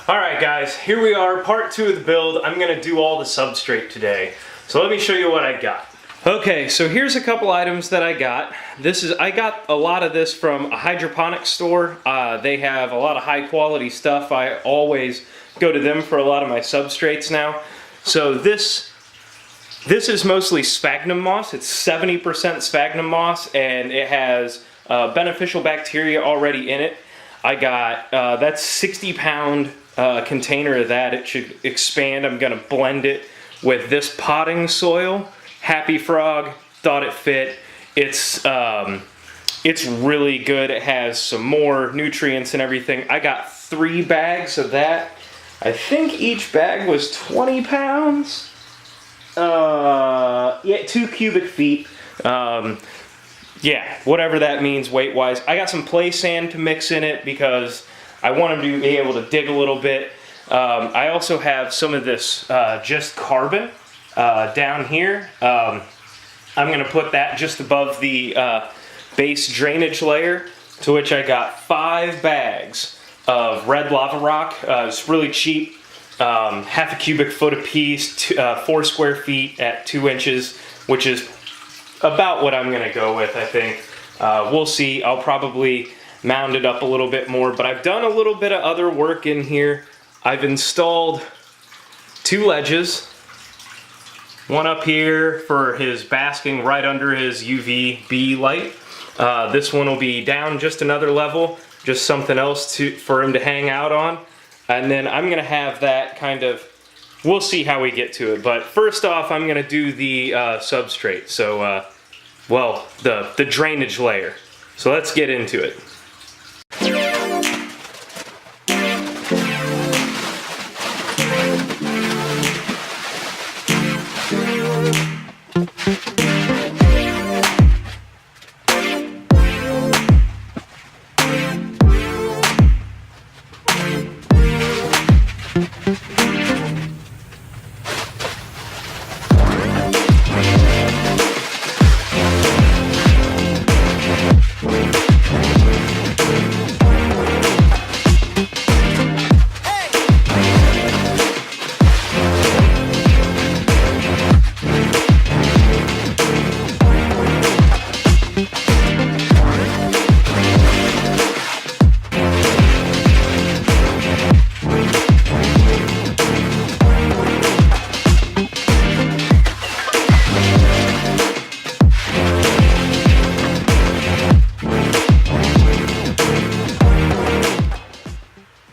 Alright guys, here we are, part 2 of the build. I'm going to do all the substrate today. So let me show you what I got. Okay, so here's a couple items that I got. I got a lot of this from a hydroponics store. They have a lot of high quality stuff. I always go to them for a lot of my substrates now. So this is mostly sphagnum moss. It's 70% sphagnum moss and it has beneficial bacteria already in it. I got, that's 60-pound container of that. It should expand. I'm gonna blend it with this potting soil. Happy Frog, thought it fit. It's really good. It has some more nutrients and everything. I got 3 bags of that. I think each bag was 20 pounds. Yeah, 2 cubic feet. Yeah, whatever that means weight-wise. I got some play sand to mix in it because I want them to be able to dig a little bit. I also have some of this just carbon down here. I'm going to put that just above the base drainage layer, to which I got 5 bags of red lava rock. It's really cheap, half a cubic foot a piece, 4 square feet at 2 inches, which is about what I'm going to go with, I think. We'll see. I'll probably mound it up a little bit more, but I've done a little bit of other work in here. I've installed 2 ledges. One up here for his basking right under his UVB light. This one will be down just another level, just something else for him to hang out on. And then I'm going to have that kind of, we'll see how we get to it. But first off, I'm going to do the substrate. So, well, the drainage layer. So let's get into it.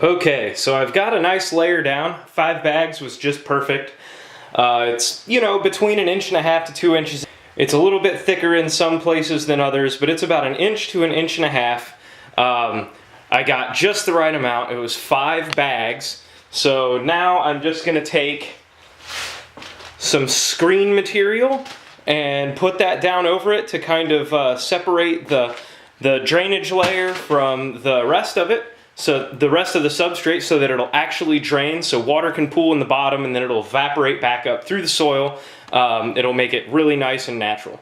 Okay, so I've got a nice layer down. 5 bags was just perfect. It's, you know, between 1.5 inches to 2 inches. It's a little bit thicker in some places than others, but it's about 1 inch to 1.5 inches. I got just the right amount. It was 5 bags. So now I'm just gonna take some screen material and put that down over it to kind of separate the drainage layer from the rest of it. So the rest of the substrate, so that it'll actually drain, so water can pool in the bottom and then it'll evaporate back up through the soil. It'll make it really nice and natural.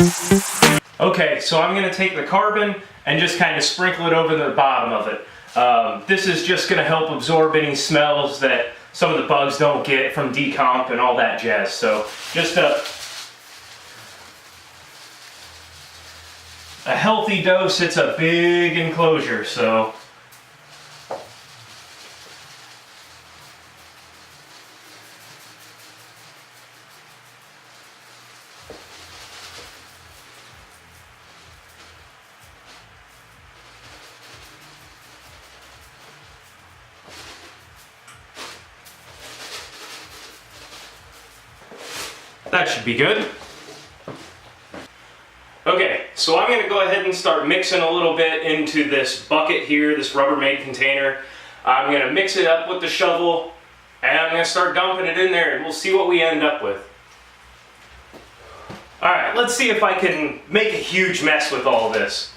Okay, so I'm going to take the carbon and just kind of sprinkle it over the bottom of it. This is just going to help absorb any smells that some of the bugs don't get from decomp and all that jazz. So just a healthy dose. It's a big enclosure, so that should be good. Okay, so I'm going to go ahead and start mixing a little bit into this bucket here, this Rubbermaid container. I'm going to mix it up with the shovel, and I'm going to start dumping it in there, and we'll see what we end up with. Alright, let's see if I can make a huge mess with all this.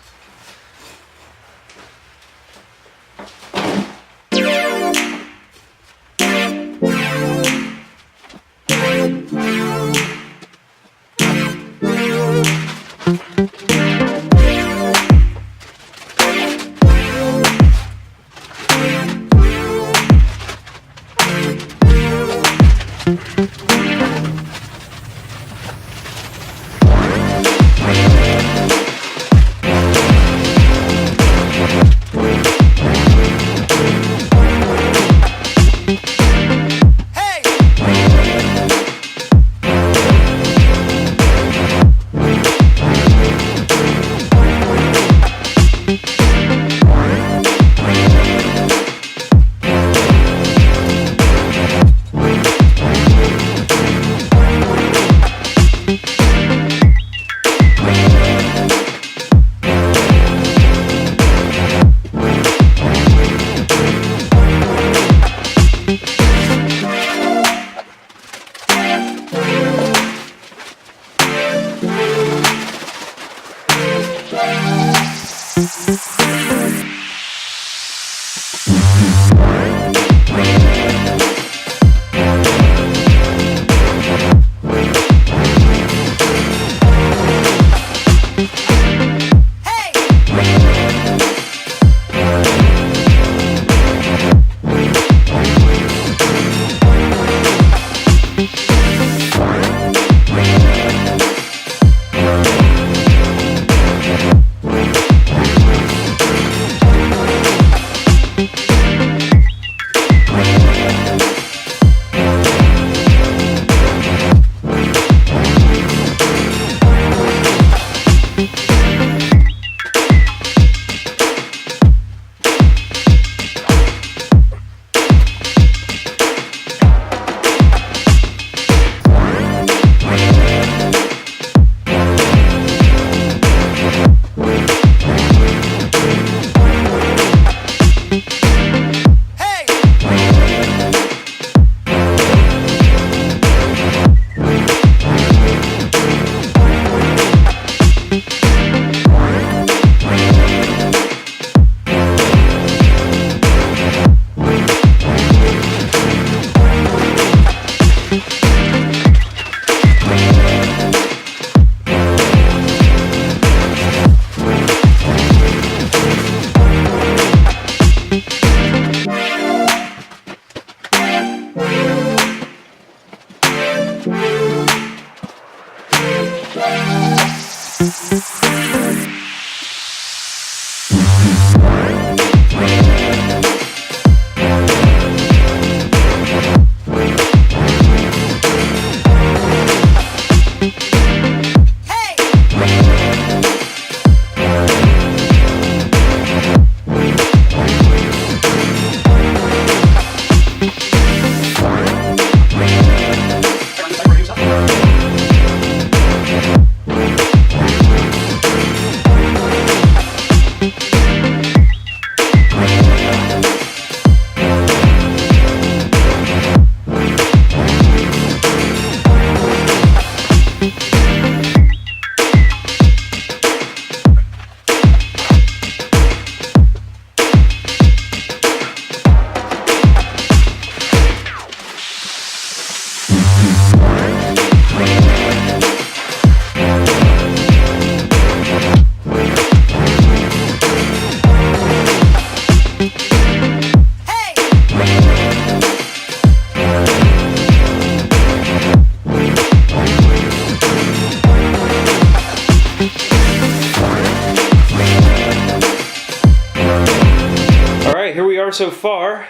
so far.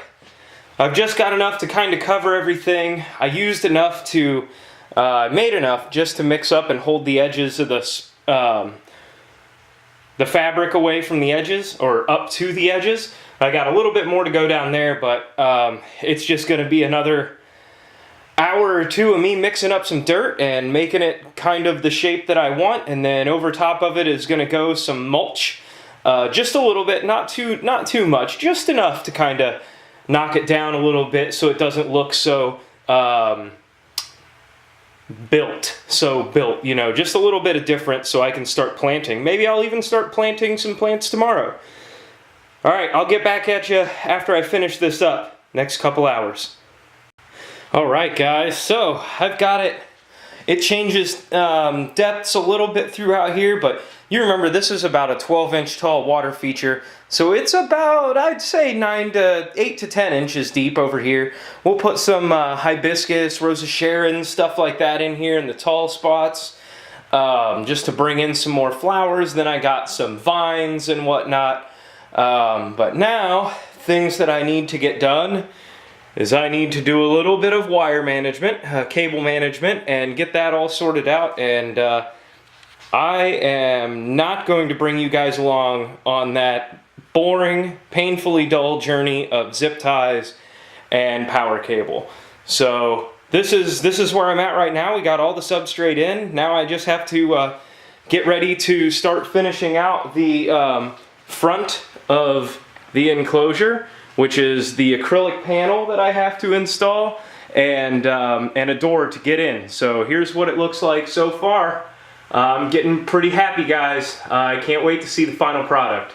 I've just got enough to kind of cover everything. I used enough to, made enough just to mix up and hold the edges of the fabric away from the edges, or up to the edges. I got a little bit more to go down there, but it's just going to be another hour or two of me mixing up some dirt and making it kind of the shape that I want, and then over top of it is going to go some mulch, just a little bit, not too much, just enough to kind of knock it down a little bit so it doesn't look so built, you know, just a little bit of difference so I can start planting. Maybe I'll even start planting some plants tomorrow. All right, I'll get back at you after I finish this up, next couple hours. All right, guys, so I've got it. It changes depths a little bit throughout here, but you remember this is about a 12-inch tall water feature, so it's about, I'd say, 8 to 10 inches deep over here. We'll put some hibiscus, Rose of Sharon, stuff like that in here in the tall spots, just to bring in some more flowers. Then I got some vines and whatnot. But now, things that I need to get done is I need to do a little bit of wire management, cable management, and get that all sorted out. And I am not going to bring you guys along on that boring, painfully dull journey of zip ties and power cable. So this is where I'm at right now. We got all the substrate in. Now I just have to get ready to start finishing out the front of the enclosure, which is the acrylic panel that I have to install, and a door to get in. So here's what it looks like so far. I'm getting pretty happy, guys. I can't wait to see the final product.